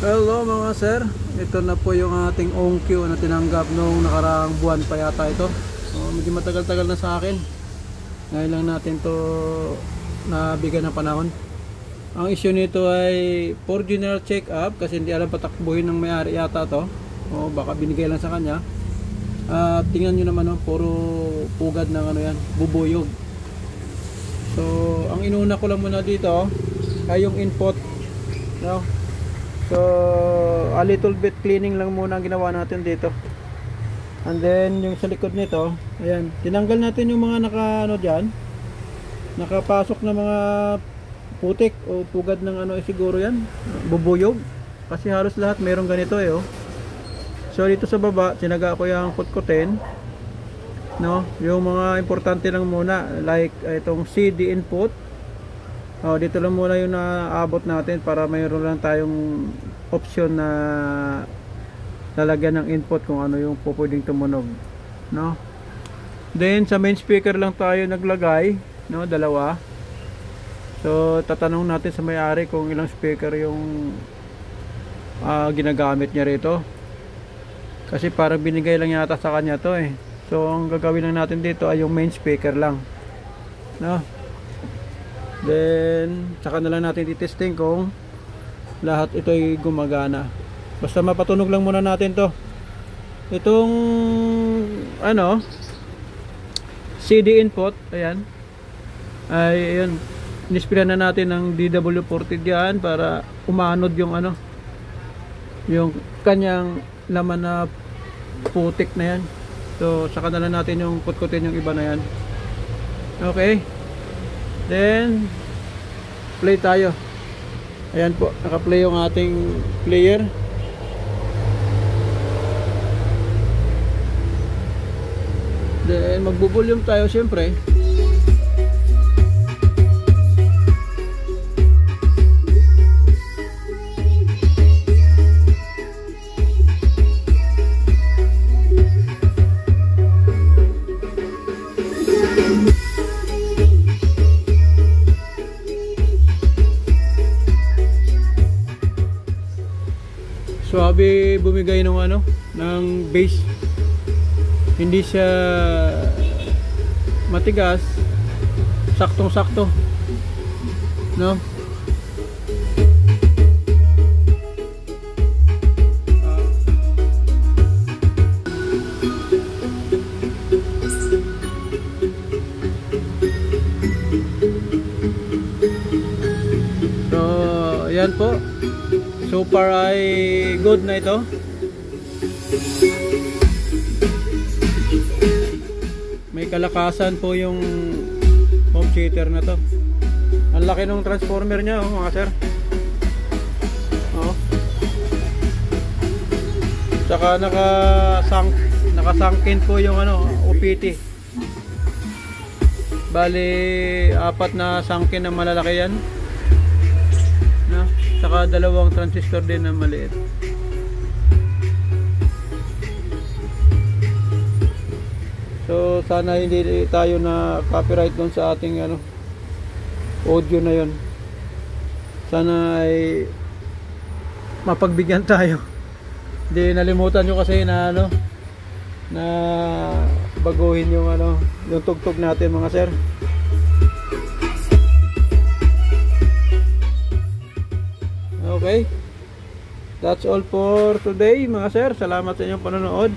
Hello mga sir, ito na po yung ating OnQ na tinanggap nung nakaraang buwan pa yata ito. Medyo matagal-tagal na sa akin. Ngayon lang natin to nabigyan ng panahon. Ang issue nito ay for general check-up kasi hindi alam patakbuhin ng may-ari yata to. Baka binigay lang sa kanya. Tingnan nyo naman, puro pugad ng yan, bubuyog. So, ang inuna ko lang muna dito ay yung input, no? So, a little bit cleaning lang muna ang ginawa natin dito. And then, yung sa likod nito, ayan, tinanggal natin yung mga diyan, nakapasok na mga putik o pugad ng siguro yan, bubuyog. Kasi halos lahat mayroong ganito oh. So, dito sa baba, tinaga ko yung kutkutin, no? Yung mga importante lang muna, like itong CD input. Dito lang muna yung naabot natin para mayroon lang tayong option na lalagyan ng input kung ano yung pwedeng tumunog, no? Then sa main speaker lang tayo naglagay, no, dalawa. So tatanong natin sa may-ari kung ilang speaker yung ginagamit niya rito. Kasi parang binigay lang yata sa kanya to eh. So ang gagawin lang natin dito ay yung main speaker lang, no? Then, saka na lang natin i-testing kung lahat ito ay gumagana. Basta mapatunog lang muna natin to. Itong CD input, ayan. Ay, ayan. Inispira na natin ng DW40 diyan para umanod yung yung kanyang laman na putik na yan. So, saka na lang natin yung kutkutin yung iba na yan. Okay. Then play tayo. Ayan po, naka-play yung ating player. Then magbo-volume tayo siyempre. Suabe bumigay ng ng bass. Hindi siya matigas, saktong-sakto, no? So, yan po. So far ay good na ito. May kalakasan po yung home theater na to. Ang laki ng transformer niya mga sir. Tsaka nakasankin po yung OPT. Bali 4 na sangkin na malalaki yan, no? Saka 2 transistor din na maliit. So sana hindi tayo na copyright doon sa ating audio na yon. Sana ay mapagbigyan tayo. Hindi nalimutan nyo kasi na na baguhin yung yung tugtog natin mga sir. Okay, that's all for today mga sir. Salamat sa inyong panonood.